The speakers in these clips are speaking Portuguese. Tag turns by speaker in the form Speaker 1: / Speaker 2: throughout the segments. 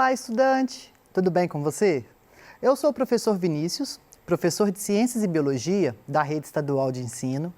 Speaker 1: Olá, estudante! Tudo bem com você? Eu sou o professor Vinícius, professor de Ciências e Biologia da Rede Estadual de Ensino.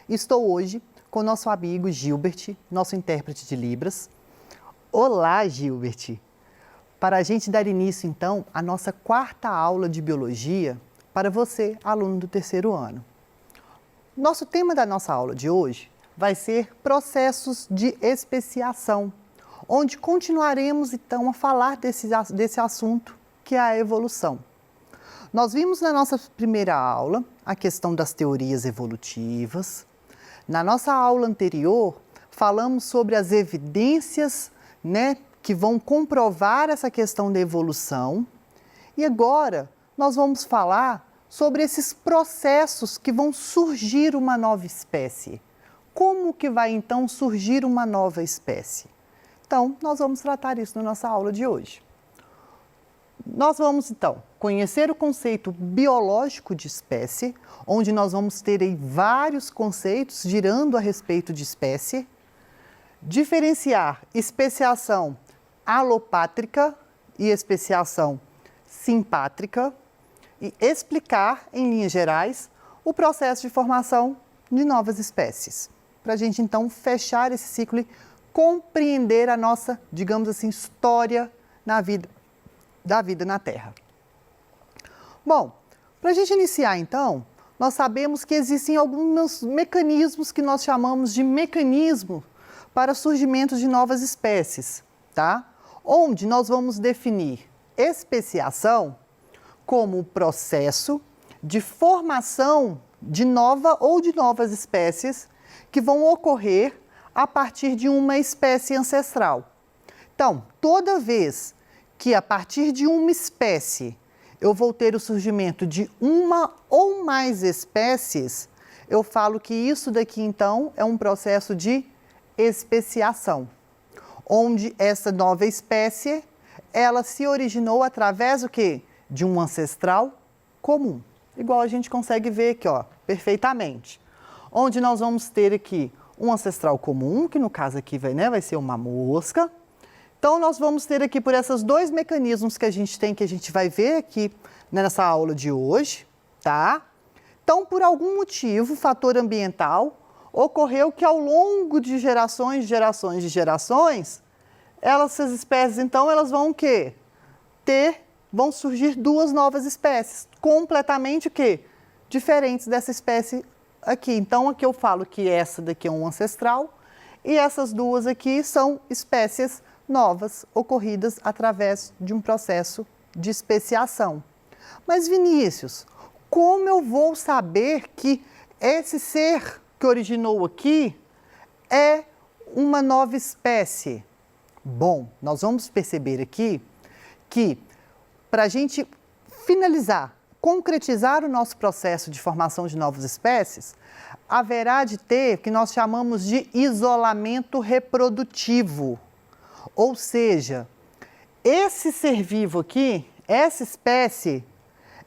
Speaker 1: Estou hoje com nosso amigo Gilbert, nosso intérprete de Libras. Olá, Gilbert! Para a gente dar início, então, à nossa quarta aula de Biologia para você, aluno do terceiro ano. Nosso tema da nossa aula de hoje vai ser processos de especiação, onde continuaremos, então, a falar desse assunto, que é a evolução. Nós vimos na nossa primeira aula a questão das teorias evolutivas. Na nossa aula anterior, falamos sobre as evidências, que vão comprovar essa questão da evolução. E agora, nós vamos falar sobre esses processos que vão surgir uma nova espécie. Como que vai, então, surgir uma nova espécie? Então, nós vamos tratar isso na nossa aula de hoje. Nós vamos, então, conhecer o conceito biológico de espécie, onde nós vamos ter aí vários conceitos girando a respeito de espécie, diferenciar especiação alopátrica e especiação simpátrica e explicar, em linhas gerais, o processo de formação de novas espécies. Para a gente, então, fechar esse ciclo e compreender a nossa, digamos assim, história da vida na Terra. Bom, para a gente iniciar, então, nós sabemos que existem alguns mecanismos que nós chamamos de mecanismo para surgimento de novas espécies, tá? Onde nós vamos definir especiação como o processo de formação de nova ou de novas espécies que vão ocorrer a partir de uma espécie ancestral. Então, toda vez que a partir de uma espécie eu vou ter o surgimento de uma ou mais espécies, eu falo que isso daqui, então, é um processo de especiação, onde essa nova espécie, ela se originou através do quê? De um ancestral comum, igual a gente consegue ver aqui, ó, perfeitamente. Onde nós vamos ter aqui um ancestral comum, que no caso aqui vai ser uma mosca. Então, nós vamos ter aqui por esses dois mecanismos que a gente tem, que a gente vai ver aqui nessa aula de hoje, tá? Então, por algum motivo, fator ambiental, ocorreu que ao longo de gerações, essas espécies, então, elas vão o quê? Vão surgir duas novas espécies, completamente o quê? Diferentes dessa espécie aqui. Então, aqui eu falo que essa daqui é um ancestral e essas duas aqui são espécies novas ocorridas através de um processo de especiação. Mas, Vinícius, como eu vou saber que esse ser que originou aqui é uma nova espécie? Bom, nós vamos perceber aqui que, para a gente finalizar, concretizar o nosso processo de formação de novas espécies, haverá de ter o que nós chamamos de isolamento reprodutivo. Ou seja, esse ser vivo aqui, essa espécie,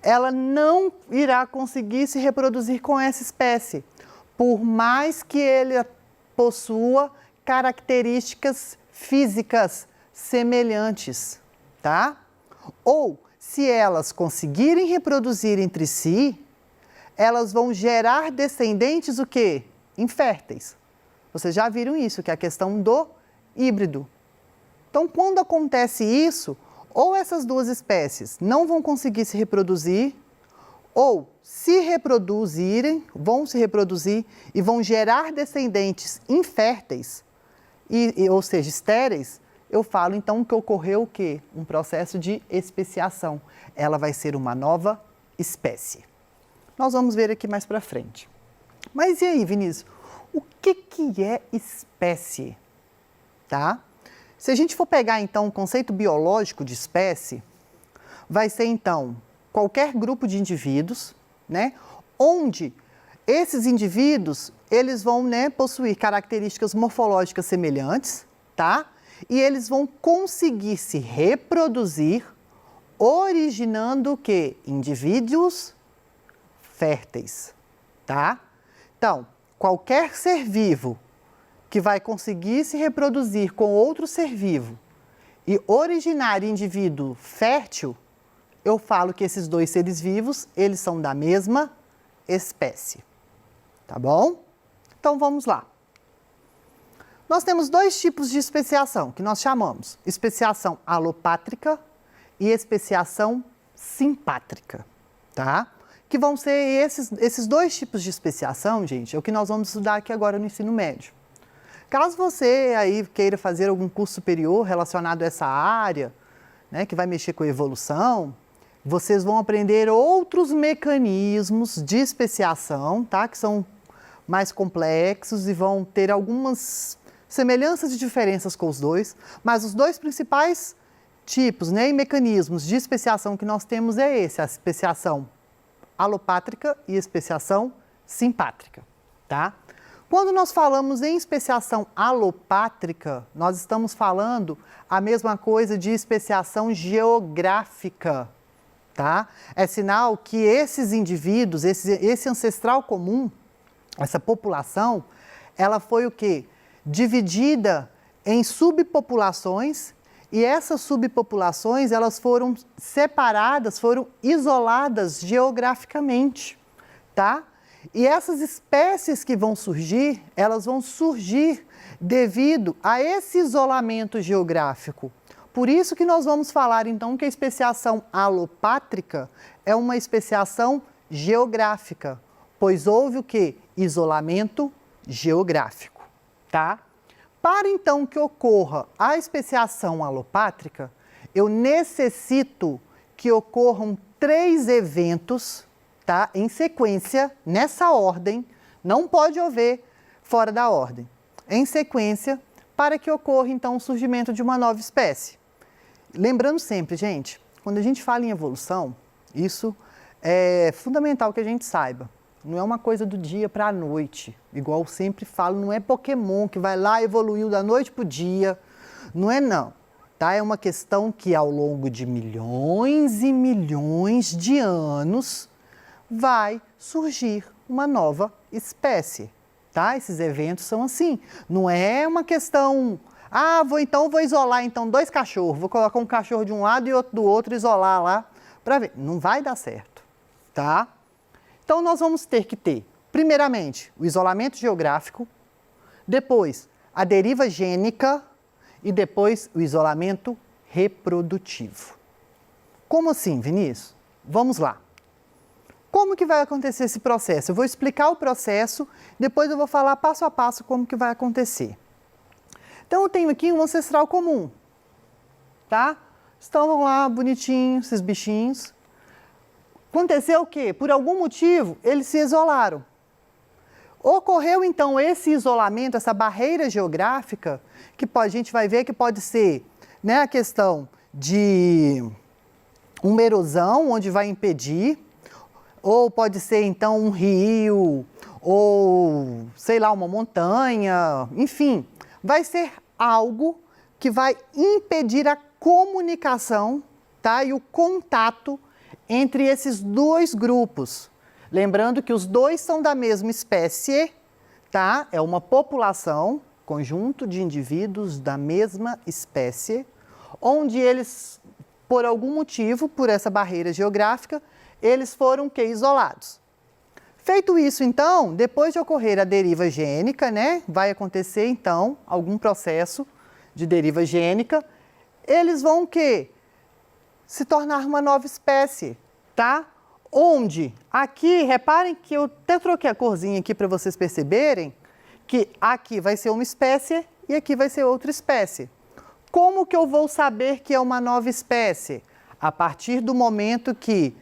Speaker 1: ela não irá conseguir se reproduzir com essa espécie, por mais que ele possua características físicas semelhantes, tá? Ou, se elas conseguirem reproduzir entre si, elas vão gerar descendentes o quê? Inférteis. Vocês já viram isso, que é a questão do híbrido. Então, quando acontece isso, ou essas duas espécies não vão conseguir se reproduzir, ou se reproduzirem, vão se reproduzir e vão gerar descendentes inférteis, ou seja, estéreis, eu falo então que ocorreu o quê? Um processo de especiação. Ela vai ser uma nova espécie. Nós vamos ver aqui mais para frente. Mas e aí, Vinícius? O que é espécie? Tá? Se a gente for pegar então o conceito biológico de espécie, vai ser então qualquer grupo de indivíduos, onde esses indivíduos, eles vão possuir características morfológicas semelhantes, tá? E eles vão conseguir se reproduzir, originando o quê? Indivíduos férteis, tá? Então, qualquer ser vivo que vai conseguir se reproduzir com outro ser vivo e originar indivíduo fértil, eu falo que esses dois seres vivos, eles são da mesma espécie. Tá bom? Então, vamos lá. Nós temos dois tipos de especiação, que nós chamamos especiação alopátrica e especiação simpátrica, tá? Que vão ser esses dois tipos de especiação, gente, é o que nós vamos estudar aqui agora no ensino médio. Caso você aí queira fazer algum curso superior relacionado a essa área, né, que vai mexer com a evolução, vocês vão aprender outros mecanismos de especiação, tá? Que são mais complexos e vão ter algumas semelhanças e diferenças com os dois, mas os dois principais tipos, né, e mecanismos de especiação que nós temos é esse, a especiação alopátrica e especiação simpátrica, tá? Quando nós falamos em especiação alopátrica, nós estamos falando a mesma coisa de especiação geográfica, tá? É sinal que esses indivíduos, esse ancestral comum, essa população, ela foi o quê? Dividida em subpopulações, e essas subpopulações, elas foram separadas, foram isoladas geograficamente, tá? E essas espécies que vão surgir, elas vão surgir devido a esse isolamento geográfico. Por isso que nós vamos falar, então, que a especiação alopátrica é uma especiação geográfica, pois houve o quê? Isolamento geográfico, tá? Para, então, que ocorra a especiação alopátrica, eu necessito que ocorram 3 eventos, tá? Em sequência, nessa ordem, não pode haver fora da ordem. Em sequência, para que ocorra, então, o surgimento de uma nova espécie. Lembrando sempre, gente, quando a gente fala em evolução, isso é fundamental que a gente saiba. Não é uma coisa do dia para a noite, igual eu sempre falo, não é Pokémon que vai lá e evoluiu da noite para o dia, não é não, tá? É uma questão que ao longo de milhões e milhões de anos vai surgir uma nova espécie, tá? Esses eventos são assim, não é uma questão, vou isolar então 2 cachorros, vou colocar um cachorro de um lado e outro do outro, isolar lá, para ver, não vai dar certo, tá? Então, nós vamos ter que ter, primeiramente, o isolamento geográfico, depois a deriva gênica e depois o isolamento reprodutivo. Como assim, Vinícius? Vamos lá. Como que vai acontecer esse processo? Eu vou explicar o processo, depois eu vou falar passo a passo como que vai acontecer. Então, eu tenho aqui um ancestral comum, tá? Estão lá bonitinhos, esses bichinhos. Aconteceu o quê? Por algum motivo, eles se isolaram. Ocorreu, então, esse isolamento, essa barreira geográfica, que a gente vai ver que pode ser, né, a questão de uma erosão, onde vai impedir, ou pode ser, então, um rio, ou, sei lá, uma montanha, enfim, vai ser algo que vai impedir a comunicação, tá, e o contato entre esses 2 grupos. Lembrando que os 2 são da mesma espécie, tá? É uma população, conjunto de indivíduos da mesma espécie, onde eles, por algum motivo, por essa barreira geográfica, eles foram isolados. Feito isso, então, depois de ocorrer a deriva gênica, né? Vai acontecer, então, algum processo de deriva gênica, eles vão se tornar uma nova espécie, tá? Onde, aqui, reparem que eu até troquei a corzinha aqui para vocês perceberem que aqui vai ser uma espécie e aqui vai ser outra espécie. Como que eu vou saber que é uma nova espécie? A partir do momento que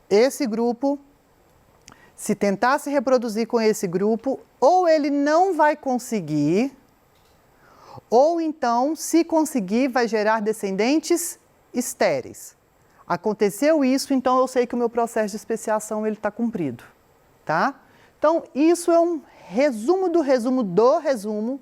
Speaker 1: esse grupo, se tentar se reproduzir com esse grupo, ou ele não vai conseguir, ou então, se conseguir, vai gerar descendentes estéreis. Aconteceu isso, então eu sei que o meu processo de especiação está cumprido, tá? Então, isso é um resumo do resumo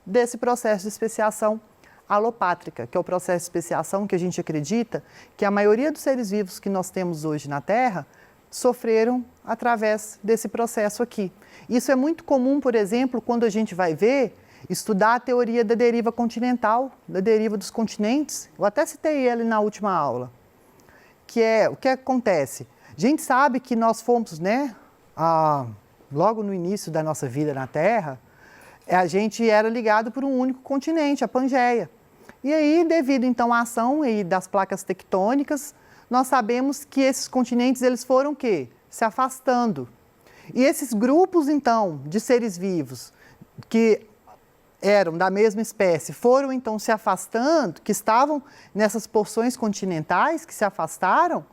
Speaker 1: desse processo de especiação alopátrica, que é o processo de especiação que a gente acredita que a maioria dos seres vivos que nós temos hoje na Terra sofreram através desse processo aqui. Isso é muito comum, por exemplo, quando a gente vai ver estudar a teoria da deriva continental, da deriva dos continentes. Eu até citei ele na última aula. Que é o que acontece? A gente sabe que nós fomos, né, logo no início da nossa vida na Terra, a gente era ligado por um único continente, a Pangeia. E aí, devido então à ação aí das placas tectônicas, nós sabemos que esses continentes eles foram o quê? Se afastando. E esses grupos então de seres vivos que eram da mesma espécie foram então se afastando, que estavam nessas porções continentais que se afastaram,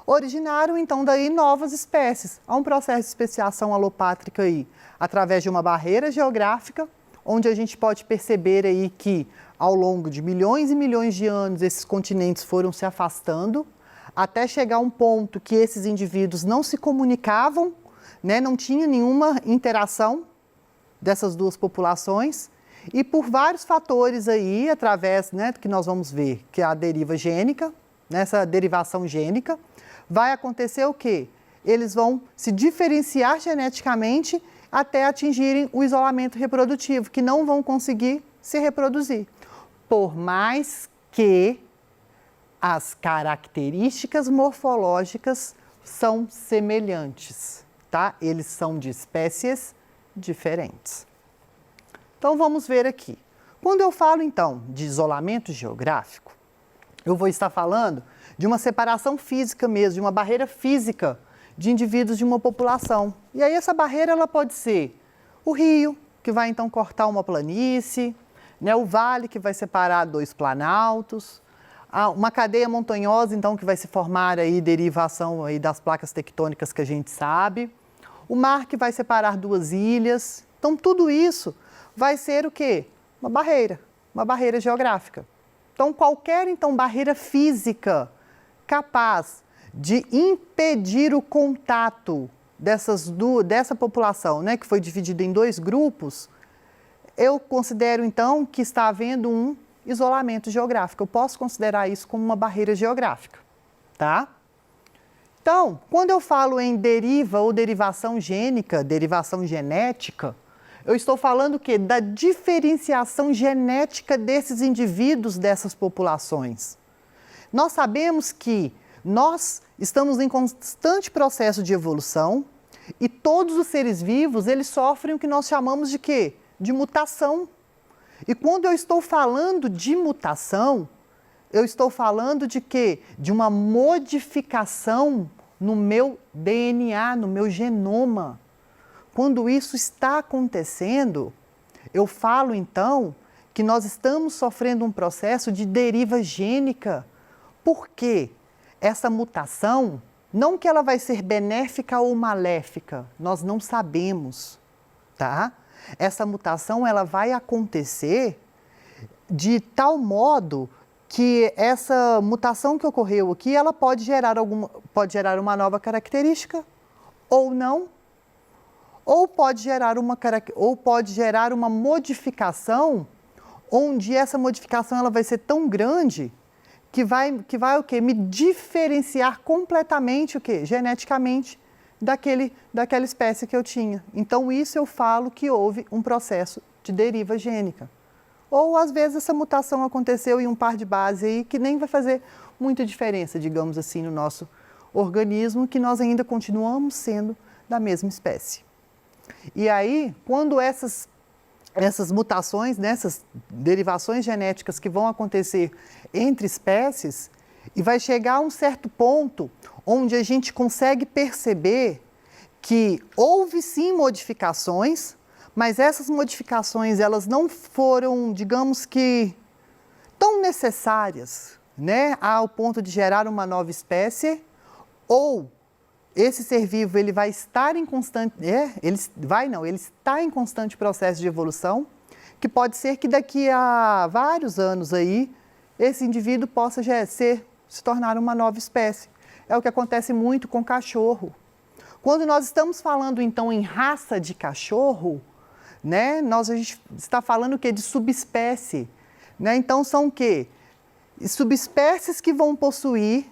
Speaker 1: originaram então daí novas espécies. Há um processo de especiação alopátrica aí, através de uma barreira geográfica, onde a gente pode perceber aí que ao longo de milhões e milhões de anos esses continentes foram se afastando, até chegar a um ponto que esses indivíduos não se comunicavam, né, não tinha nenhuma interação dessas duas populações, e por vários fatores aí, através, né, que nós vamos ver, que é a deriva gênica, nessa derivação gênica, vai acontecer o quê? Eles vão se diferenciar geneticamente até atingirem o isolamento reprodutivo, que não vão conseguir se reproduzir. Por mais que as características morfológicas são semelhantes, tá? Eles são de espécies diferentes. Então vamos ver aqui. Quando eu falo então de isolamento geográfico, eu vou estar falando de uma separação física mesmo, de uma barreira física de indivíduos de uma população. E aí essa barreira ela pode ser o rio, que vai então cortar uma planície, né, o vale que vai separar dois planaltos, uma cadeia montanhosa então que vai se formar aí derivação aí das placas tectônicas que a gente sabe, o mar que vai separar duas ilhas. Então tudo isso vai ser o quê? Uma barreira geográfica. Então qualquer então barreira física capaz de impedir o contato dessa população, né, que foi dividida em dois grupos, eu considero então que está havendo um isolamento geográfico. Eu posso considerar isso como uma barreira geográfica, tá? Então, quando eu falo em deriva ou derivação gênica, derivação genética, eu estou falando o quê? Da diferenciação genética desses indivíduos, dessas populações. Nós sabemos que nós estamos em constante processo de evolução e todos os seres vivos, eles sofrem o que nós chamamos de quê? De mutação. E quando eu estou falando de mutação, eu estou falando de quê? De uma modificação no meu DNA, no meu genoma. Quando isso está acontecendo, eu falo então que nós estamos sofrendo um processo de deriva gênica. Por quê? Essa mutação, não que ela vai ser benéfica ou maléfica, nós não sabemos, tá? Essa mutação ela vai acontecer de tal modo que essa mutação que ocorreu aqui, ela pode gerar uma nova característica ou não, ou pode gerar uma modificação onde essa modificação ela vai ser tão grande que vai o quê? Me diferenciar completamente o quê? Geneticamente daquela espécie que eu tinha. Então isso eu falo que houve um processo de deriva gênica. Ou às vezes essa mutação aconteceu em um par de base aí que nem vai fazer muita diferença, digamos assim, no nosso organismo, que nós ainda continuamos sendo da mesma espécie. E aí, quando essas mutações, essas derivações genéticas que vão acontecer entre espécies, e vai chegar a um certo ponto onde a gente consegue perceber que houve sim modificações, mas essas modificações elas não foram, digamos que, tão necessárias, né, ao ponto de gerar uma nova espécie, ou esse ser vivo ele vai estar em constante, ele está em constante processo de evolução, que pode ser que daqui a vários anos aí, esse indivíduo possa se tornar uma nova espécie. É o que acontece muito com cachorro. Quando nós estamos falando então em raça de cachorro, né, a gente está falando o quê? De subespécie, né? Então são o quê? Subespécies que vão possuir,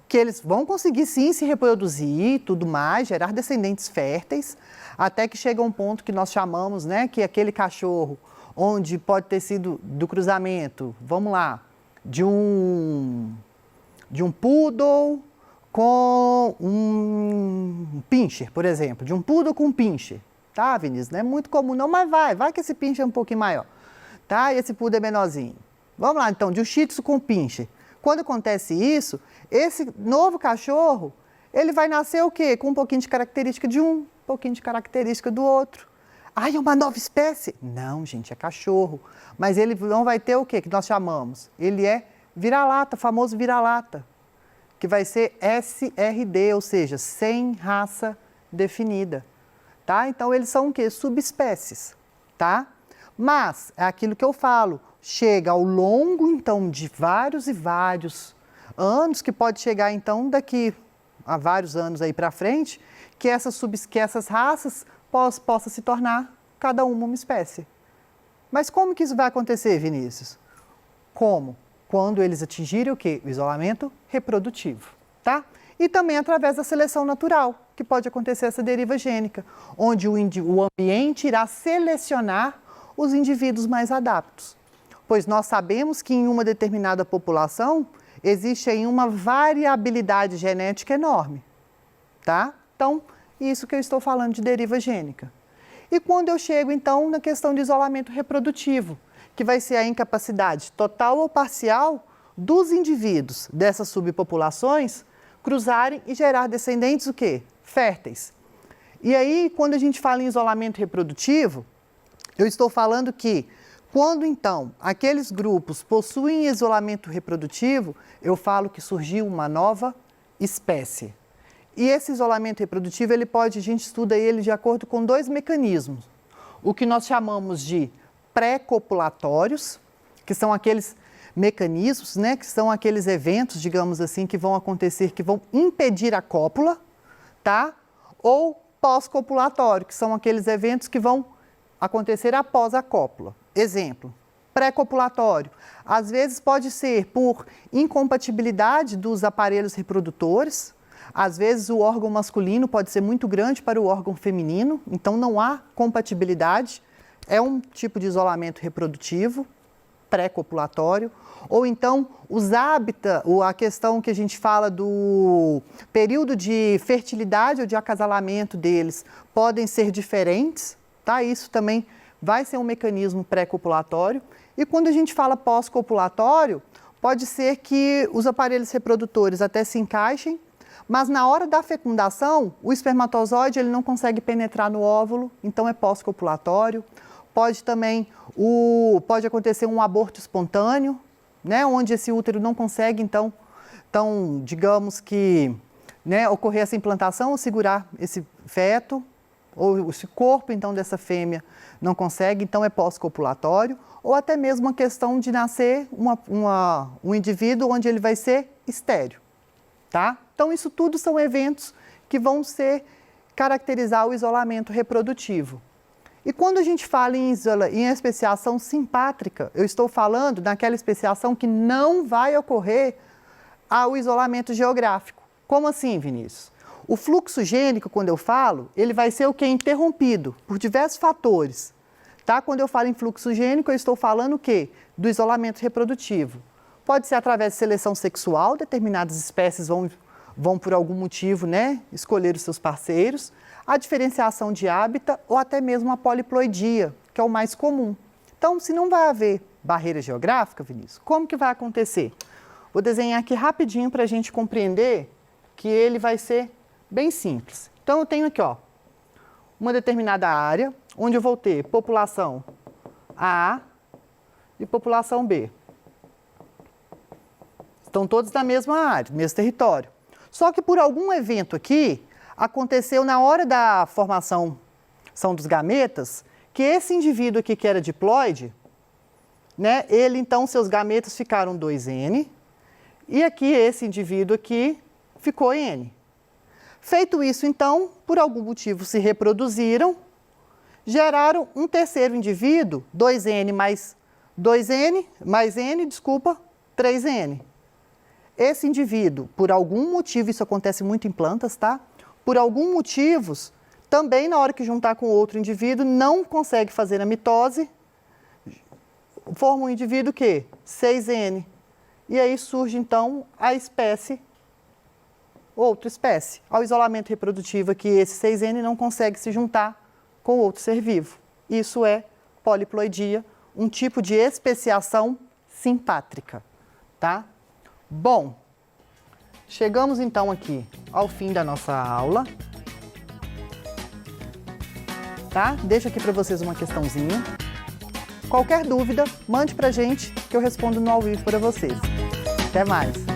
Speaker 1: que eles vão conseguir sim se reproduzir e tudo mais, gerar descendentes férteis, até que chega um ponto que nós chamamos, né, que aquele cachorro onde pode ter sido do cruzamento, vamos lá, de um poodle com um pincher, por exemplo, de um poodle com um pincher, tá, Vinícius? Não é muito comum não, mas vai que esse pincher é um pouquinho maior, tá? E esse poodle é menorzinho. Vamos lá, então, de um shih tzu com pincher. Quando acontece isso, esse novo cachorro, ele vai nascer o quê? Com um pouquinho de característica de um pouquinho de característica do outro. Ah, é uma nova espécie? Não, gente, é cachorro. Mas ele não vai ter o quê que nós chamamos? Ele é vira-lata, famoso vira-lata, que vai ser SRD, ou seja, sem raça definida, tá? Então, eles são o quê? Subespécies, tá? Mas, é aquilo que eu falo, chega ao longo, então, de vários e vários anos, que pode chegar, então, daqui a vários anos aí para frente, que essas raças possam se tornar cada uma espécie. Mas como que isso vai acontecer, Vinícius? Como? Quando eles atingirem o quê? O isolamento reprodutivo, tá? E também através da seleção natural, que pode acontecer essa deriva gênica, onde o ambiente irá selecionar os indivíduos mais adaptos. Pois nós sabemos que em uma determinada população existe aí uma variabilidade genética enorme, tá? Então, isso que eu estou falando de deriva gênica. E quando eu chego, então, na questão de isolamento reprodutivo, que vai ser a incapacidade total ou parcial dos indivíduos dessas subpopulações cruzarem e gerar descendentes o quê? Férteis. E aí, quando a gente fala em isolamento reprodutivo, eu estou falando que quando, então, aqueles grupos possuem isolamento reprodutivo, eu falo que surgiu uma nova espécie. E esse isolamento reprodutivo, a gente estuda ele de acordo com dois mecanismos. O que nós chamamos de pré-copulatórios, que são aqueles mecanismos, né, que são aqueles eventos, digamos assim, que vão acontecer, que vão impedir a cópula, tá? Ou pós-copulatório, que são aqueles eventos que vão acontecer após a cópula. Exemplo, pré-copulatório. Às vezes pode ser por incompatibilidade dos aparelhos reprodutores, às vezes o órgão masculino pode ser muito grande para o órgão feminino, então não há compatibilidade. É um tipo de isolamento reprodutivo, pré-copulatório. Ou então os hábitats, ou a questão que a gente fala do período de fertilidade ou de acasalamento deles podem ser diferentes, tá? Isso também vai ser um mecanismo pré-copulatório. E quando a gente fala pós-copulatório, pode ser que os aparelhos reprodutores até se encaixem, mas na hora da fecundação, o espermatozoide ele não consegue penetrar no óvulo, então é pós-copulatório. Pode também, pode acontecer um aborto espontâneo, né, onde esse útero não consegue, então digamos que, né, ocorrer essa implantação ou segurar esse feto, ou esse corpo, então, dessa fêmea não consegue, então é pós-copulatório, ou até mesmo a questão de nascer um indivíduo onde ele vai ser estéril, tá? Então, isso tudo são eventos que vão caracterizar o isolamento reprodutivo. E quando a gente fala em especiação simpátrica, eu estou falando daquela especiação que não vai ocorrer ao isolamento geográfico. Como assim, Vinícius? O fluxo gênico, quando eu falo, ele vai ser o que? Interrompido por diversos fatores. Tá? Quando eu falo em fluxo gênico, eu estou falando o quê? Do isolamento reprodutivo. Pode ser através de seleção sexual, determinadas espécies vão por algum motivo, né, escolher os seus parceiros, a diferenciação de hábitat ou até mesmo a poliploidia, que é o mais comum. Então, se não vai haver barreira geográfica, Vinícius, como que vai acontecer? Vou desenhar aqui rapidinho para a gente compreender que ele vai ser bem simples. Então, eu tenho aqui, ó, uma determinada área, onde eu vou ter população A e população B. Estão todos na mesma área, no mesmo território. Só que por algum evento aqui, aconteceu na hora da formação dos gametas, que esse indivíduo aqui que era diploide, né, ele então, seus gametas ficaram 2N, e aqui esse indivíduo aqui ficou N. Feito isso, então, por algum motivo se reproduziram, geraram um terceiro indivíduo, 2N mais 2N, mais N, desculpa, 3N. Esse indivíduo, por algum motivo, isso acontece muito em plantas, tá? Por algum motivos, também na hora que juntar com outro indivíduo, não consegue fazer a mitose, forma um indivíduo que 6N. E aí surge, então, a espécie, outra espécie. Ao isolamento reprodutivo aqui, esse 6N não consegue se juntar com outro ser vivo. Isso é poliploidia, um tipo de especiação simpátrica, tá? Bom, chegamos então aqui ao fim da nossa aula, tá? Deixo aqui para vocês uma questãozinha. Qualquer dúvida, mande pra gente que eu respondo no ao vivo para vocês. Até mais!